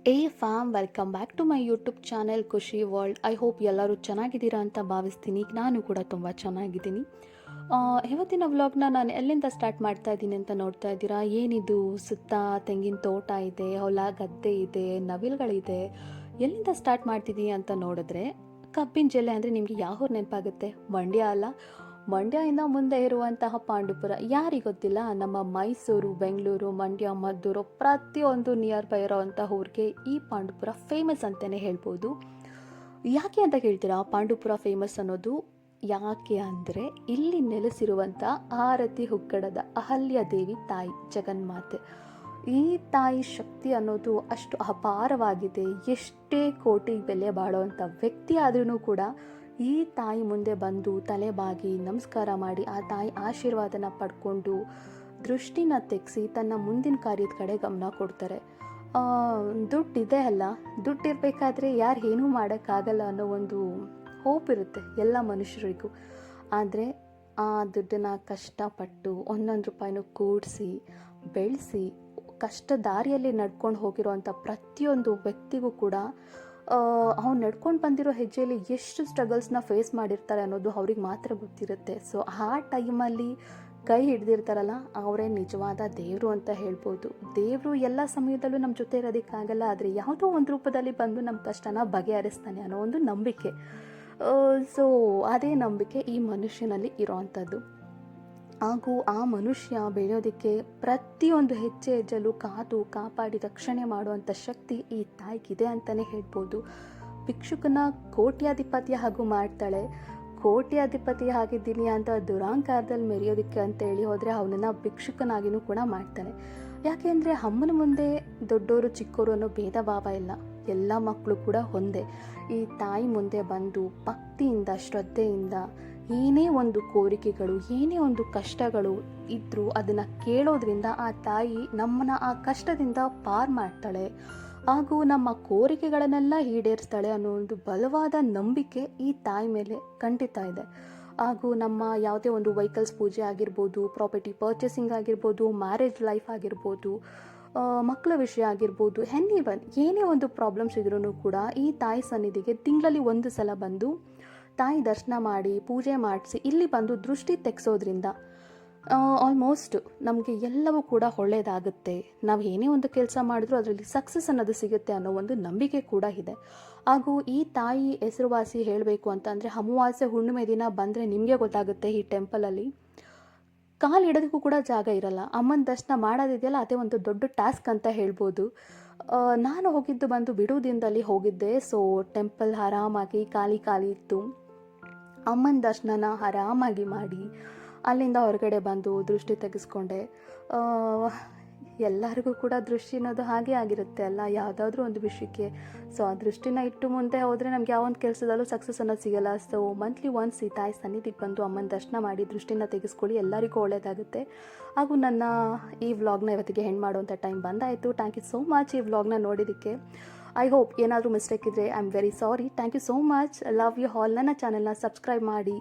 Fam welcome back to my YouTube channel Khushi world. I hope ಎಲ್ಲರೂ ಚೆನ್ನಾಗಿದ್ದೀರಾ ಅಂತ ಭಾವಿಸ್ತೀನಿ. ನಾನು ಕೂಡ ತುಂಬ ಚೆನ್ನಾಗಿದ್ದೀನಿ. ಇವತ್ತಿನ ವ್ಲಾಗ್ನ ನಾನು ಎಲ್ಲಿಂದ ಸ್ಟಾರ್ಟ್ ಮಾಡ್ತಾ ಇದ್ದೀನಿ ಅಂತ ನೋಡ್ತಾ ಇದ್ದೀರಾ. ಏನಿದು ಸುತ್ತ ತೆಂಗಿನ ತೋಟ ಇದೆ, ಹೊಲ ಗದ್ದೆ ಇದೆ, ನವಿಲುಗಳಿದೆ. ಎಲ್ಲಿಂದ ಸ್ಟಾರ್ಟ್ ಮಾಡ್ತಿದ್ದೀನಿ ಅಂತ ನೋಡಿದ್ರೆ ಕಬ್ಬಿನ ಜಲ್ಲೆ ಅಂದರೆ ನಿಮಗೆ ಯಾವ ಊರು ನೆನಪಾಗುತ್ತೆ? ಮಂಡ್ಯ ಅಲ್ಲ. ಮಂಡ್ಯದಿಂದ ಮುಂದೆ ಇರುವಂತಹ ಪಾಂಡುಪುರ ಯಾರಿಗೆ ಗೊತ್ತಿಲ್ಲ? ನಮ್ಮ ಮೈಸೂರು, ಬೆಂಗಳೂರು, ಮಂಡ್ಯ, ಮದ್ದೂರು ಪ್ರತಿಯೊಂದು ನಿಯರ್ ಬೈ ಇರೋವಂಥ ಊರಿಗೆ ಈ ಪಾಂಡುಪುರ ಫೇಮಸ್ ಅಂತಲೇ ಹೇಳ್ಬೋದು. ಯಾಕೆ ಅಂತ ಕೇಳ್ತೀರಾ? ಪಾಂಡುಪುರ ಫೇಮಸ್ ಅನ್ನೋದು ಯಾಕೆ ಅಂದರೆ ಇಲ್ಲಿ ನೆಲೆಸಿರುವಂಥ ಆರತಿ ಹುಕ್ಕಡದ ಅಹಲ್ಯ ದೇವಿ ತಾಯಿ ಜಗನ್ಮಾತೆ. ಈ ತಾಯಿ ಶಕ್ತಿ ಅನ್ನೋದು ಅಷ್ಟು ಅಪಾರವಾಗಿದೆ. ಎಷ್ಟೇ ಕೋಟಿ ಬೆಲೆ ಬಾಳುವಂಥ ವ್ಯಕ್ತಿ ಆದ್ರೂ ಕೂಡ ಈ ತಾಯಿ ಮುಂದೆ ಬಂದು ತಲೆಬಾಗಿ ನಮಸ್ಕಾರ ಮಾಡಿ ಆ ತಾಯಿ ಆಶೀರ್ವಾದನ ಪಡ್ಕೊಂಡು ದೃಷ್ಟಿನ ತೆಗೆಸಿ ತನ್ನ ಮುಂದಿನ ಕಾರ್ಯದ ಕಡೆ ಗಮನ ಕೊಡ್ತಾರೆ. ದುಡ್ಡಿದೆ ಅಲ್ಲ, ದುಡ್ಡಿರಬೇಕಾದ್ರೆ ಯಾರು ಏನೂ ಮಾಡೋಕ್ಕಾಗಲ್ಲ ಅನ್ನೋ ಒಂದು ಹೋಪ್ ಇರುತ್ತೆ ಎಲ್ಲ ಮನುಷ್ಯರಿಗೂ. ಆದರೆ ಆ ದುಡ್ಡನ್ನು ಕಷ್ಟಪಟ್ಟು ಒಂದೊಂದು ರೂಪಾಯಿನೂ ಕೂಡಿಸಿ ಬೆಳೆಸಿ ಕಷ್ಟ ದಾರಿಯಲ್ಲಿ ನಡ್ಕೊಂಡು ಹೋಗಿರೋವಂಥ ಪ್ರತಿಯೊಂದು ವ್ಯಕ್ತಿಗೂ ಕೂಡ ಅವ್ನು ನಡ್ಕೊಂಡು ಬಂದಿರೋ ಹೆಜ್ಜೆಯಲ್ಲಿ ಎಷ್ಟು ಸ್ಟ್ರಗಲ್ಸ್ನ ಫೇಸ್ ಮಾಡಿರ್ತಾರೆ ಅನ್ನೋದು ಅವ್ರಿಗೆ ಮಾತ್ರ ಗೊತ್ತಿರುತ್ತೆ. ಸೊ ಆ ಟೈಮಲ್ಲಿ ಕೈ ಹಿಡ್ದಿರ್ತಾರಲ್ಲ, ಅವರೇ ನಿಜವಾದ ದೇವರು ಅಂತ ಹೇಳ್ಬೋದು. ದೇವರು ಎಲ್ಲ ಸಮಯದಲ್ಲೂ ನಮ್ಮ ಜೊತೆ ಇರೋದಕ್ಕಾಗಲ್ಲ, ಆದರೆ ಯಾವುದೋ ಒಂದು ರೂಪದಲ್ಲಿ ಬಂದು ನಮ್ಮ ಕಷ್ಟನ ಬಗೆಹರಿಸ್ತಾನೆ ಅನ್ನೋ ಒಂದು ನಂಬಿಕೆ. ಸೊ ಅದೇ ನಂಬಿಕೆ ಈ ಮನುಷ್ಯನಲ್ಲಿ ಇರೋವಂಥದ್ದು. ಹಾಗೂ ಆ ಮನುಷ್ಯ ಬೆಳೆಯೋದಕ್ಕೆ ಪ್ರತಿಯೊಂದು ಹೆಜ್ಜೆ ಹೆಜ್ಜೆಲ್ಲೂ ಕಾದು ಕಾಪಾಡಿ ರಕ್ಷಣೆ ಮಾಡುವಂಥ ಶಕ್ತಿ ಈ ತಾಯಿಗಿದೆ ಅಂತಲೇ ಹೇಳ್ಬೋದು. ಭಿಕ್ಷುಕನ ಕೋಟ್ಯಾಧಿಪತಿ ಹಾಗೂ ಮಾಡ್ತಾಳೆ. ಕೋಟ್ಯಾಧಿಪತಿ ಆಗಿದ್ದೀನಿ ಅಂತ ದುರಾಂಕಾರದಲ್ಲಿ ಮೆರೆಯೋದಕ್ಕೆ ಅಂತೇಳಿ ಹೋದರೆ ಅವನನ್ನು ಭಿಕ್ಷುಕನಾಗಿನೂ ಕೂಡ ಮಾಡ್ತಾಳೆ. ಯಾಕೆಂದರೆ ಅಮ್ಮನ ಮುಂದೆ ದೊಡ್ಡವರು ಚಿಕ್ಕವರು ಅನ್ನೋ ಭೇದ ಭಾವ ಇಲ್ಲ, ಎಲ್ಲ ಮಕ್ಕಳು ಕೂಡ ಒಂದೇ. ಈ ತಾಯಿ ಮುಂದೆ ಬಂದು ಭಕ್ತಿಯಿಂದ ಶ್ರದ್ಧೆಯಿಂದ ಏನೇ ಒಂದು ಕೋರಿಕೆಗಳು, ಏನೇ ಒಂದು ಕಷ್ಟಗಳು ಇದ್ದರೂ ಅದನ್ನು ಕೇಳೋದ್ರಿಂದ ಆ ತಾಯಿ ನಮ್ಮನ್ನು ಆ ಕಷ್ಟದಿಂದ ಪಾರು ಮಾಡ್ತಾಳೆ ಹಾಗೂ ನಮ್ಮ ಕೋರಿಕೆಗಳನ್ನೆಲ್ಲ ಈಡೇರಿಸ್ತಾಳೆ ಅನ್ನೋ ಒಂದು ಬಲವಾದ ನಂಬಿಕೆ ಈ ತಾಯಿ ಮೇಲೆ ಖಂಡಿತ ಇದೆ. ಹಾಗೂ ನಮ್ಮ ಯಾವುದೇ ಒಂದು ವೆಹಿಕಲ್ಸ್ ಪೂಜೆ ಆಗಿರ್ಬೋದು, ಪ್ರಾಪರ್ಟಿ ಪರ್ಚೇಸಿಂಗ್ ಆಗಿರ್ಬೋದು, ಮ್ಯಾರೇಜ್ ಲೈಫ್ ಆಗಿರ್ಬೋದು, ಮಕ್ಕಳ ವಿಷಯ ಆಗಿರ್ಬೋದು, ಎನಿವನ್ ಏನೇ ಒಂದು ಪ್ರಾಬ್ಲಮ್ಸ್ ಇದ್ರೂ ಕೂಡ ಈ ತಾಯಿ ಸನ್ನಿಧಿಗೆ ತಿಂಗಳಲ್ಲಿ ಒಂದು ಸಲ ಬಂದು ತಾಯಿ ದರ್ಶನ ಮಾಡಿ ಪೂಜೆ ಮಾಡಿಸಿ ಇಲ್ಲಿ ಬಂದು ದೃಷ್ಟಿ ತೆಗೆಸೋದ್ರಿಂದ ಆಲ್ಮೋಸ್ಟ್ ನಮಗೆ ಎಲ್ಲವೂ ಕೂಡ ಒಳ್ಳೆಯದಾಗುತ್ತೆ. ನಾವು ಏನೇ ಒಂದು ಕೆಲಸ ಮಾಡಿದ್ರೂ ಅದರಲ್ಲಿ ಸಕ್ಸಸ್ ಅನ್ನೋದು ಸಿಗುತ್ತೆ ಅನ್ನೋ ಒಂದು ನಂಬಿಕೆ ಕೂಡ ಇದೆ. ಹಾಗೂ ಈ ತಾಯಿ ಹೆಸರುವಾಸಿ ಹೇಳಬೇಕು ಅಂತಂದರೆ ಅಮಾವಾಸ್ಯೆ ಹುಣ್ಣಿಮೆ ದಿನ ಬಂದರೆ ನಿಮಗೆ ಗೊತ್ತಾಗುತ್ತೆ ಈ ಟೆಂಪಲಲ್ಲಿ ಕಾಲು ಇಡೋದಕ್ಕೂ ಕೂಡ ಜಾಗ ಇರಲ್ಲ. ಅಮ್ಮನ ದರ್ಶನ ಮಾಡೋದಿದೆಯಲ್ಲ, ಅದೇ ಒಂದು ದೊಡ್ಡ ಟಾಸ್ಕ್ ಅಂತ ಹೇಳ್ಬೋದು. ನಾನು ಹೋಗಿದ್ದು ಬಂದು ಬಿಡುವುದಿಂದಲ್ಲಿ ಹೋಗಿದ್ದೆ. ಸೊ ಟೆಂಪಲ್ ಆರಾಮಾಗಿ ಖಾಲಿ ಇತ್ತು. ಅಮ್ಮನ ದರ್ಶನನ ಆರಾಮಾಗಿ ಮಾಡಿ ಅಲ್ಲಿಂದ ಹೊರಗಡೆ ಬಂದು ದೃಷ್ಟಿ ತೆಗೆಸ್ಕೊಂಡೆ. ಎಲ್ಲರಿಗೂ ಕೂಡ ದೃಷ್ಟಿ ಅನ್ನೋದು ಹಾಗೆ ಆಗಿರುತ್ತೆ ಅಲ್ಲ, ಯಾವುದಾದ್ರೂ ಒಂದು ವಿಷಯಕ್ಕೆ. ಸೊ ಆ ದೃಷ್ಟಿನ ಇಟ್ಟು ಮುಂದೆ ಹೋದರೆ ನಮ್ಗೆ ಯಾವೊಂದು ಕೆಲಸದಲ್ಲೂ ಸಕ್ಸಸ್ ಅನ್ನೋದು ಸಿಗಲ್ಲ. ಸೊ ಮಂತ್ಲಿ ಒನ್ಸ್ ಈ ತಾಯಿ ಸನ್ನಿಧಿಗೆ ಬಂದು ಅಮ್ಮನ ದರ್ಶನ ಮಾಡಿ ದೃಷ್ಟಿನ ತೆಗೆಸ್ಕೊಳ್ಳಿ, ಎಲ್ಲರಿಗೂ ಒಳ್ಳೆಯದಾಗುತ್ತೆ. ಹಾಗೂ ನನ್ನ ಈ ವ್ಲಾಗ್ನ ಇವತ್ತಿಗೆ ಹೆಣ್ಣು ಮಾಡುವಂಥ ಟೈಮ್ ಬಂದಾಯಿತು. ಥ್ಯಾಂಕ್ ಯು ಸೋ ಮಚ್ ಈ ವ್ಲಾಗ್ನ ನೋಡಿದ್ದಕ್ಕೆ. ಐ ಹೋಪ್ ಏನಾದರೂ ಮಿಸ್ಟೇಕ್ ಇದ್ದರೆ I am very sorry. Thank you so much. Love you all. ನನ್ನ ಚಾನೆಲ್ನ ಸಬ್ಸ್ಕ್ರೈಬ್ ಮಾಡಿ.